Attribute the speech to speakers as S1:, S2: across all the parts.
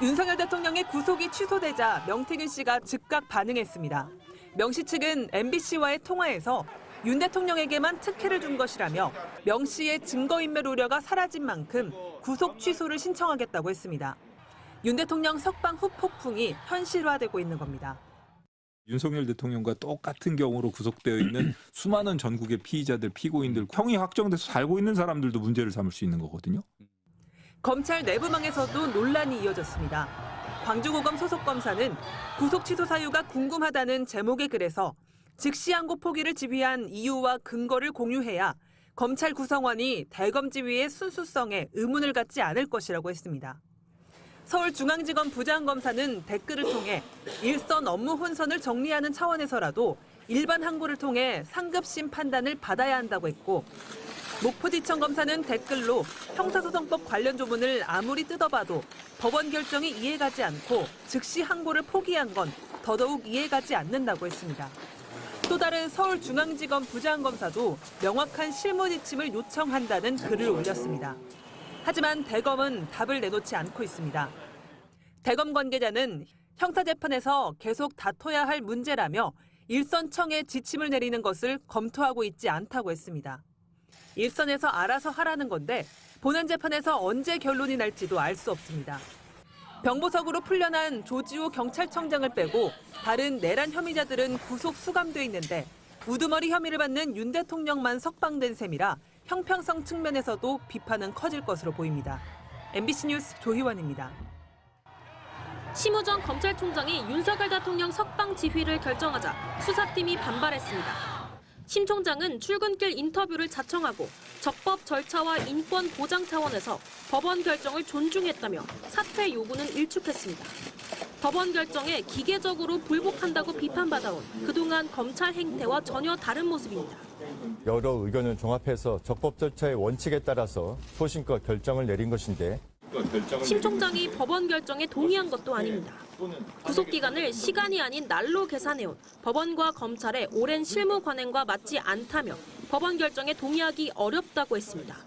S1: 윤석열 대통령의 구속이 취소되자 명태균 씨가 즉각 반응했습니다. 명 씨 측은 MBC와의 통화에서 윤 대통령에게만 특혜를 준 것이라며 명 씨의 증거인멸 우려가 사라진 만큼 구속 취소를 신청하겠다고 했습니다. 윤 대통령 석방 후 폭풍이 현실화되고 있는 겁니다.
S2: 윤석열 대통령과 똑같은 경우로 구속되어 있는 수많은 전국의 피의자들, 피고인들, 형이 확정돼서 살고 있는 사람들도 문제를 삼을 수 있는 거거든요.
S1: 검찰 내부망에서도 논란이 이어졌습니다. 광주고검 소속 검사는 구속 취소 사유가 궁금하다는 제목의 글에서 즉시 항고 포기를 지휘한 이유와 근거를 공유해야 검찰 구성원이 대검 지휘의 순수성에 의문을 갖지 않을 것이라고 했습니다. 서울중앙지검 부장검사는 댓글을 통해 일선 업무 혼선을 정리하는 차원에서라도 일반 항고를 통해 상급심 판단을 받아야 한다고 했고, 목포지청 검사는 댓글로 형사소송법 관련 조문을 아무리 뜯어봐도 법원 결정이 이해가지 않고 즉시 항고를 포기한 건 더더욱 이해가지 않는다고 했습니다. 또 다른 서울중앙지검 부장검사도 명확한 실무 지침을 요청한다는 글을 올렸습니다. 하지만 대검은 답을 내놓지 않고 있습니다. 대검 관계자는 형사재판에서 계속 다퉈야 할 문제라며 일선청에 지침을 내리는 것을 검토하고 있지 않다고 했습니다. 일선에서 알아서 하라는 건데 본안 재판에서 언제 결론이 날지도 알 수 없습니다. 병보석으로 풀려난 조지호 경찰청장을 빼고 다른 내란 혐의자들은 구속 수감돼 있는데 우두머리 혐의를 받는 윤 대통령만 석방된 셈이라 형평성 측면에서도 비판은 커질 것으로 보입니다. MBC 뉴스 조희원입니다.
S3: 심우정 검찰총장이 윤석열 대통령 석방 지휘를 결정하자 수사팀이 반발했습니다. 심 총장은 출근길 인터뷰를 자청하고 적법 절차와 인권 보장 차원에서 법원 결정을 존중했다며 사퇴 요구는 일축했습니다. 법원 결정에 기계적으로 불복한다고 비판받아온 그동안 검찰 행태와 전혀 다른 모습입니다.
S4: 여러 의견을 종합해서 적법 절차의 원칙에 따라서 소신껏 결정을 내린 것인데
S3: 심 총장이 법원 결정에 동의한 것도 아닙니다. 구속기간을 시간이 아닌 날로 계산해온 법원과 검찰의 오랜 실무 관행과 맞지 않다며 법원 결정에 동의하기 어렵다고 했습니다.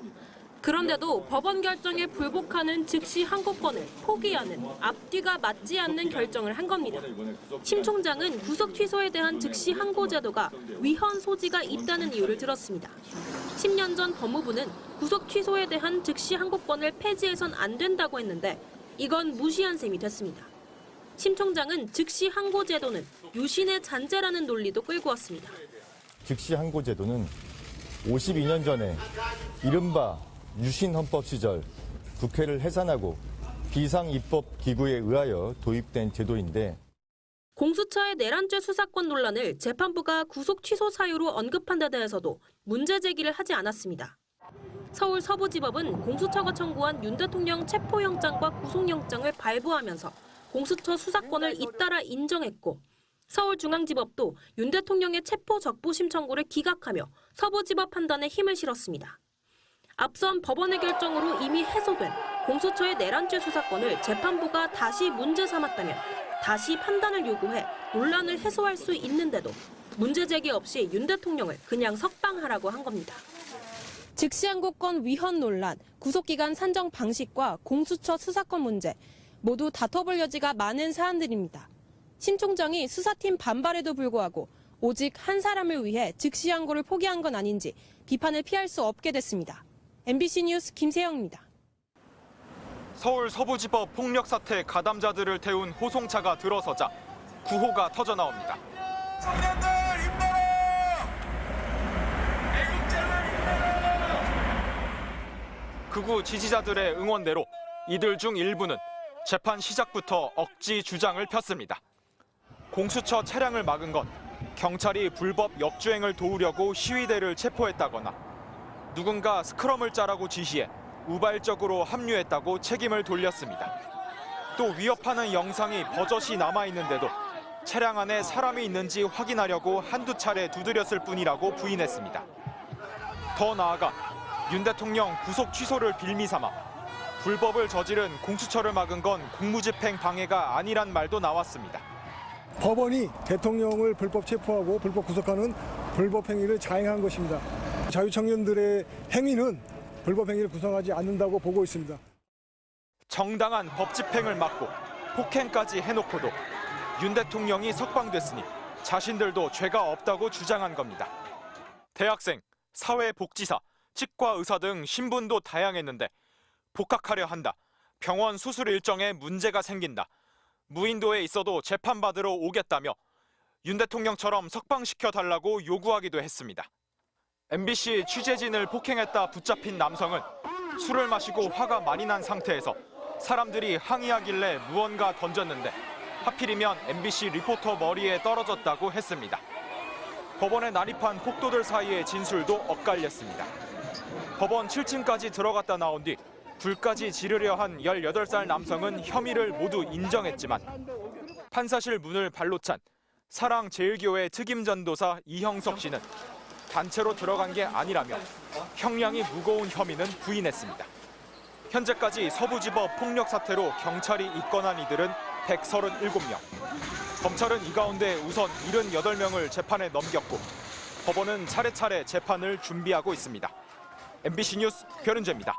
S3: 그런데도 법원 결정에 불복하는 즉시 항고권을 포기하는 앞뒤가 맞지 않는 결정을 한 겁니다. 심 총장은 구속 취소에 대한 즉시 항고 제도가 위헌 소지가 있다는 이유를 들었습니다. 10년 전 법무부는 구속 취소에 대한 즉시 항고권을 폐지해선 안 된다고 했는데 이건 무시한 셈이 됐습니다. 심 총장은 즉시 항고 제도는 유신의 잔재라는 논리도 끌고 왔습니다.
S4: 즉시 항고 제도는 52년 전에 이른바 유신 헌법 시절 국회를 해산하고 비상입법 기구에 의하여 도입된 제도인데
S3: 공수처의 내란죄 수사권 논란을 재판부가 구속 취소 사유로 언급한 데 대해서도 문제 제기를 하지 않았습니다. 서울 서부지법은 공수처가 청구한 윤 대통령 체포영장과 구속영장을 발부하면서 공수처 수사권을 잇따라 인정했고 서울중앙지법도 윤 대통령의 체포 적부심 청구를 기각하며 서부지법 판단에 힘을 실었습니다. 앞선 법원의 결정으로 이미 해소된 공수처의 내란죄 수사권을 재판부가 다시 문제 삼았다면 다시 판단을 요구해 논란을 해소할 수 있는데도 문제 제기 없이 윤 대통령을 그냥 석방하라고 한 겁니다. 즉시 항고권 위헌 논란, 구속기간 산정 방식과 공수처 수사권 문제 모두 다퉈볼 여지가 많은 사안들입니다. 심 총장이 수사팀 반발에도 불구하고 오직 한 사람을 위해 즉시 항고를 포기한 건 아닌지 비판을 피할 수 없게 됐습니다. MBC 뉴스 김세영입니다.
S5: 서울 서부지법 폭력 사태 가담자들을 태운 호송차가 들어서자 구호가 터져 나옵니다. 청년들 힘내라! 극우 지지자들의 응원대로 이들 중 일부는 재판 시작부터 억지 주장을 폈습니다. 공수처 차량을 막은 건 경찰이 불법 역주행을 도우려고 시위대를 체포했다거나 누군가 스크럼을 짜라고 지시해 우발적으로 합류했다고 책임을 돌렸습니다. 또 위협하는 영상이 버젓이 남아있는데도 차량 안에 사람이 있는지 확인하려고 한두 차례 두드렸을 뿐이라고 부인했습니다. 더 나아가 윤 대통령 구속 취소를 빌미삼아 불법을 저지른 공수처를 막은 건 공무집행 방해가 아니란 말도 나왔습니다.
S6: 법원이 대통령을 불법 체포하고 불법 구속하는 불법 행위를 자행한 것입니다. 자유청년들의 행위는 불법 행위를 구성하지 않는다고 보고 있습니다.
S5: 정당한 법 집행을 막고 폭행까지 해놓고도 윤 대통령이 석방됐으니 자신들도 죄가 없다고 주장한 겁니다. 대학생, 사회복지사, 치과의사 등 신분도 다양했는데 복학하려 한다. 병원 수술 일정에 문제가 생긴다. 무인도에 있어도 재판받으러 오겠다며 윤 대통령처럼 석방시켜달라고 요구하기도 했습니다. MBC 취재진을 폭행했다 붙잡힌 남성은 술을 마시고 화가 많이 난 상태에서 사람들이 항의하길래 무언가 던졌는데 하필이면 MBC 리포터 머리에 떨어졌다고 했습니다. 법원에 난입한 폭도들 사이의 진술도 엇갈렸습니다. 법원 7층까지 들어갔다 나온 뒤 불까지 지르려 한 18살 남성은 혐의를 모두 인정했지만 판사실 문을 발로 찬 사랑제일교회 특임전도사 이형석 씨는 단체로 들어간 게 아니라며 형량이 무거운 혐의는 부인했습니다. 현재까지 서부지법 폭력 사태로 경찰이 입건한 이들은 137명. 검찰은 이 가운데 우선 78명을 재판에 넘겼고 법원은 차례차례 재판을 준비하고 있습니다. MBC 뉴스 변은재입니다.